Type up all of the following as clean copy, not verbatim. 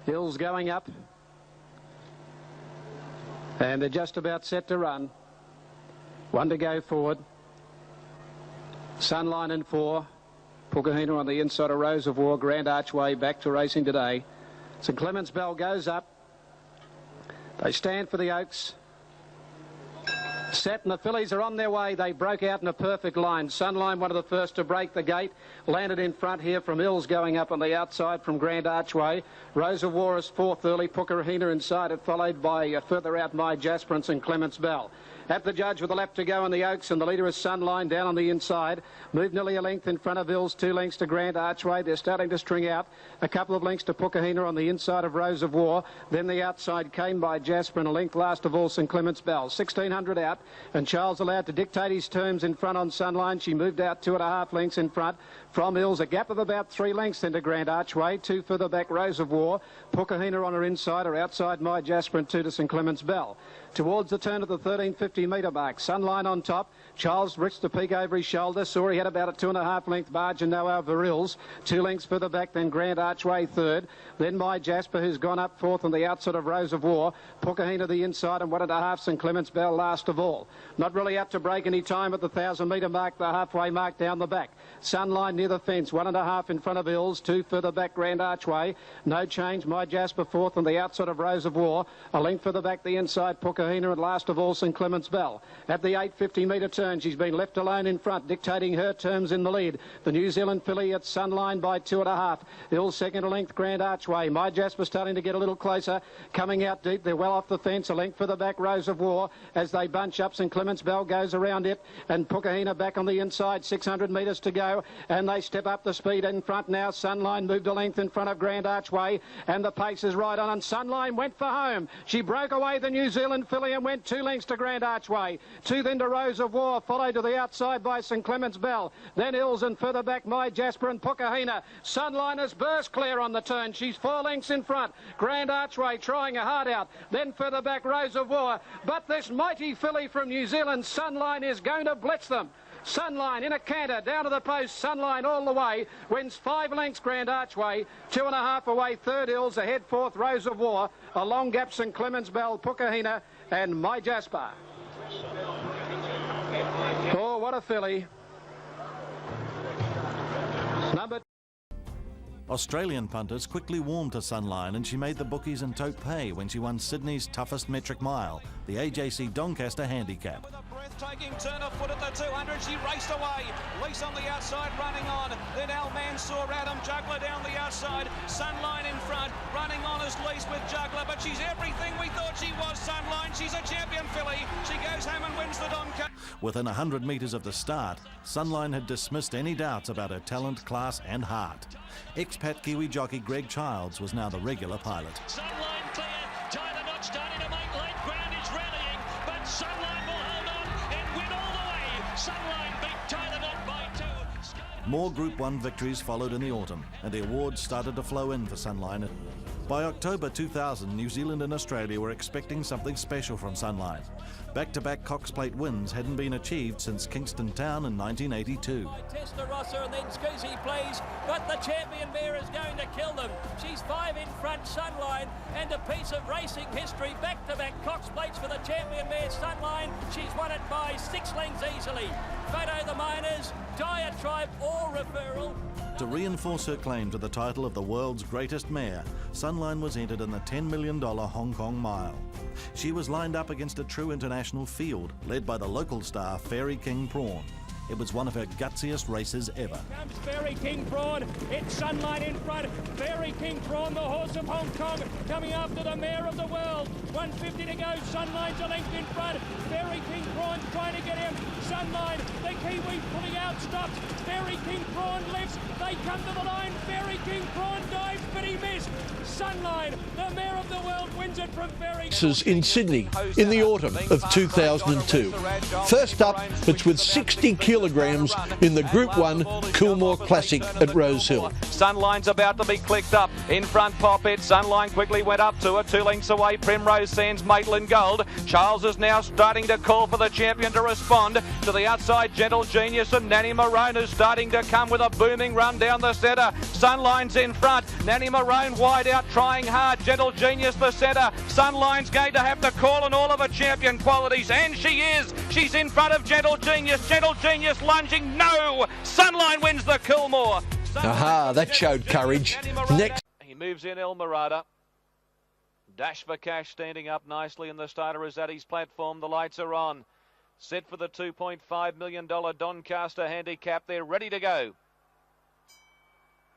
Hill's going up. And they're just about set to run. One to go forward. Sunline in 4. Pukahina on the inside of Rose of War. Grand Archway back to racing today. St Clement's Bell goes up. They stand for the Oaks. Set, and the fillies are on their way. They broke out in a perfect line. Sunline, one of the first to break the gate. Landed in front here from Hills going up on the outside from Grand Archway. Rose of War is 4th early. Pukahina inside it, followed by further out My Jasper and St Clement's Bell. At the judge with a lap to go on the Oaks, and the leader is Sunline down on the inside. Moved nearly a length in front of Hills, 2 lengths to Grand Archway. They're starting to string out. A couple of lengths to Pukahina on the inside of Rose of War. Then the outside came by Jasper, and a length last of all St Clement's Bell. 1600 out, and Charles allowed to dictate his terms in front on Sunline. She moved out 2.5 lengths in front from Hills. A gap of about 3 lengths into Grand Archway. 2 further back Rose of War. Pukahina on her inside, or outside My Jasper, and 2 to St Clement's Bell. Towards the turn of the 1350 metre mark. Sunline on top. Charles reached the peak over his shoulder. Saw he had about a 2.5 length margin now over Hills. 2 lengths further back, then Grand Archway 3rd. Then My Jasper, who's gone up 4th on the outside of Rose of War. Pukahina the inside, and 1.5 St Clement's Bell last of all. Not really up to break any time at the 1,000 metre mark, the halfway mark down the back. Sunline near the fence, 1.5 in front of Hills, 2 further back Grand Archway. No change, My Jasper 4th on the outside of Rose of War. A length further back the inside, Pukahina, and last of all St Clement's Bell. At the 850 metre turn, she's been left alone in front, dictating her terms in the lead. The New Zealand filly at Sunline by 2.5. Hills second, a length Grand Archway. My Jasper starting to get a little closer, coming out deep. They're well off the fence. A length further back Rose of War as they bunch up. St Clement's Bell goes around it, and Pukahina back on the inside. 600 metres to go, and they step up the speed in front now. Sunline moved a length in front of Grand Archway, and the pace is right on, and Sunline went for home. She broke away the New Zealand filly and went 2 lengths to Grand Archway. 2 then to Rose of War, followed to the outside by St Clement's Bell. Then Hills, and further back My Jasper and Pukahina. Sunline has burst clear on the turn. She's 4 lengths in front. Grand Archway trying a hard out. Then further back Rose of War. But this mighty filly from New Zealand, Sunline, is going to blitz them. Sunline in a canter, down to the post, Sunline all the way, wins 5 lengths Grand Archway, 2.5 away, 3rd Hills, ahead 4th Rose of War, a long gap St Clement's Bell, Pukahina and My Jasper. Oh, what a filly. Number Australian punters quickly warmed to Sunline, and she made the bookies and tote pay when she won Sydney's toughest metric mile, the AJC Doncaster Handicap. With a breathtaking turn of foot at the 200, she raced away. Lease on the outside, running on. Then Al Mansour, Adam Juggler down the outside. Sunline in front, running on as Lease with Juggler, but she's everything we thought she was, Sunline. She's a champion filly. She goes home and wins the Doncaster. Within 100 metres of the start, Sunline had dismissed any doubts about her talent, class and heart. Expat Kiwi jockey Greg Childs was now the regular pilot. Sunline clear, Tyler not starting to make late ground, is rallying, but Sunline will hold on and win all the way. Sunline beat Tyler Knott by 2. More Group 1 victories followed in the autumn, and the awards started to flow in for Sunline. By October 2000, New Zealand and Australia were expecting something special from Sunline. Back-to-back Cox Plate wins hadn't been achieved since Kingston Town in 1982. Testarossa and then Scusi plays, but the champion mare is going to kill them. She's 5 in front, Sunline, and a piece of racing history. Back-to-back Cox Plates for the champion mare, Sunline. She's won it by 6 lengths easily. Photo the Miners, Diatribe or Referral. To reinforce her claim to the title of the world's greatest mare, Sunline was entered in the $10 million Hong Kong Mile. She was lined up against a true international field, led by the local star Fairy King Prawn. It was one of her gutsiest races ever. Comes Fairy King Prawn, it's Sunline in front. Fairy King Prawn, the horse of Hong Kong, coming after the mare of the world. 150 to go, Sunline's a length in front. Fairy King Prawn trying to get him. Sunline, the Kiwi pulling out, stops. Fairy King Prawn lifts, they come to the line. Fairy King Prawn dives, but he missed. Sunline, the mare of the world, wins it from Fairy King. In Sydney in the autumn of 2002. First up, it's with 60 kilograms in the Group 1 Coolmore Classic at Rosehill. Sunline's about to be clicked up. In front, Pop It. Sunline quickly went up to it. 2 lengths away, Primrose Sands, Maitland Gold. Charles is now starting to call for the champion to respond. To the outside, Gentle Genius and Nanny Marone is starting to come with a booming run down the centre. Sunline's in front. Nanny Marone wide out. out, trying hard. Gentle Genius, the centre. Sunline's going to have to call on all of her champion qualities, and she is. She's in front of Gentle Genius. Gentle Genius lunging. No! Sunline wins the Coolmore. Aha, that showed courage. Next. He moves in El Mirada. Dash for Cash standing up nicely, and the starter is at his platform. The lights are on. Set for the $2.5 million Doncaster Handicap. They're ready to go.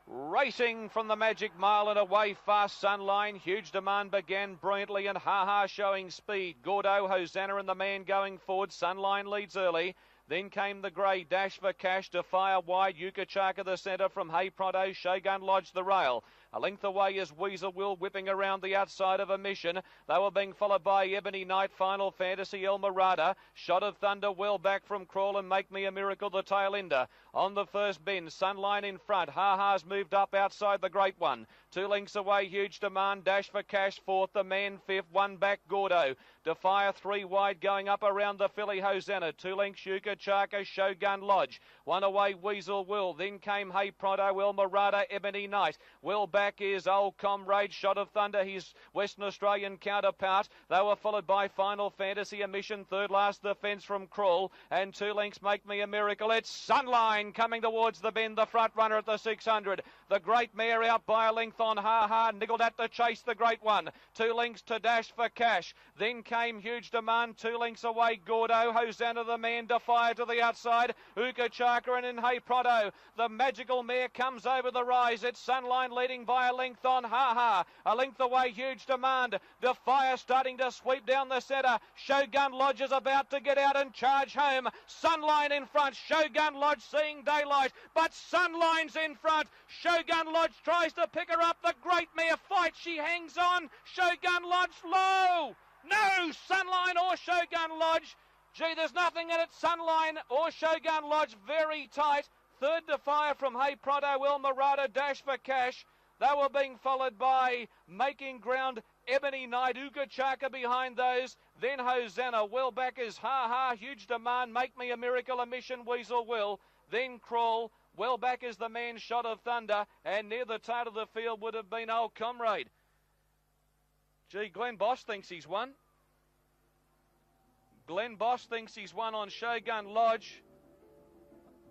Racing from the Magic Mile and away fast Sunline. Huge Demand began brilliantly, and Ha showing speed. Gordo, Hosanna and the man going forward. Sunline leads early. Then came the grey, Dash for Cash, Defire wide, Yukachaka the centre from Hey Pronto, Shogun Lodge the rail. A length away is Weasel Will whipping around the outside of a Mission. They were being followed by Ebony Knight, Final Fantasy, El Mirada. Shot of Thunder well back from Crawl and Make Me a Miracle, the tail ender. On the first bend, Sunline in front. Ha-Ha's moved up outside the great one. 2 lengths away, Huge Demand, Dash for Cash fourth, the man fifth, 1 back Gordo. Defire 3 wide going up around the filly Hosanna. 2 lengths Yukachaka, Shogun Lodge. 1 away Weasel Will. Then came Hey Pronto, El Mirada, Ebony Knight. Well back is Old Comrade, Shot of Thunder, his Western Australian counterpart. They were followed by Final Fantasy, a Mission, third last the fence from Crawl. And 2 lengths Make Me a Miracle. It's Sunline coming towards the bend, the front runner at the 600. The great mare out by a length on Ha, niggled at to chase the great one. 2 lengths to Dash for Cash. Then came Huge Demand, 2 lengths away Gordo, Hosanna the man, Defire to the outside, Ukachaka and in Hey Pronto. The magical mare comes over the rise. It's Sunline leading by a length on Ha. A length away Huge Demand. Defire starting to sweep down the centre. Shogun Lodge is about to get out and charge home. Sunline in front. Shogun Lodge seeing daylight, but Sunline's in front. Shogun Lodge tries to pick her up. The great mare fights. She hangs on. Shogun Lodge low. No, Sunline or Shogun Lodge. Gee, there's nothing in it. Sunline or Shogun Lodge very tight. Third Defire from Hey Pronto, El Mirada, Dash for Cash. They were being followed by Making Ground, Ebony Knight, Ukachaka behind those. Then Hosanna. Well back is Ha, Huge Demand, Make Me a Miracle, a Mission, Weasel Will. Then Crawl. Well back is the man, Shot of Thunder. And near the tail of the field would have been Old Comrade. Gee, Glenn Boss thinks he's won. Glenn Boss thinks he's won on Shogun Lodge.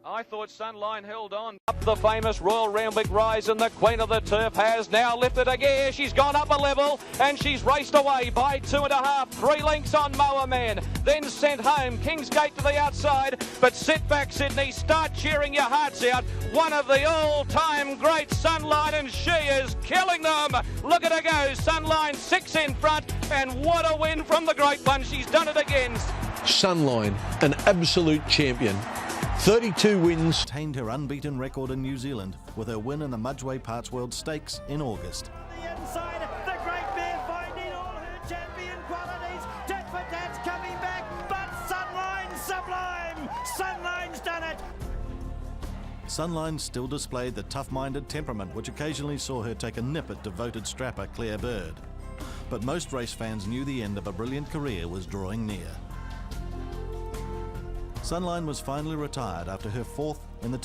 I thought Sunline held on. Up the famous Royal Randwick Rise, and the Queen of the Turf has now lifted a gear. She's gone up a level, and she's raced away by 2.5, 3 lengths on Moa Man. Then sent home, Kingsgate to the outside, but sit back Sydney, start cheering your hearts out. One of the all-time great Sunline, and she is killing them. Look at her go, Sunline 6 in front, and what a win from the great one. She's done it again. Sunline, an absolute champion. 32 wins. Maintained her unbeaten record in New Zealand with her win in the Mudgway Parts World Stakes in August. The inside, the great mare finding all her champion qualities. Tat for Tat's coming back, but Sunline sublime. Sunline's done it. Sunline still displayed the tough-minded temperament which occasionally saw her take a nip at devoted strapper Claire Bird. But most race fans knew the end of a brilliant career was drawing near. Sunline was finally retired after her 4th in the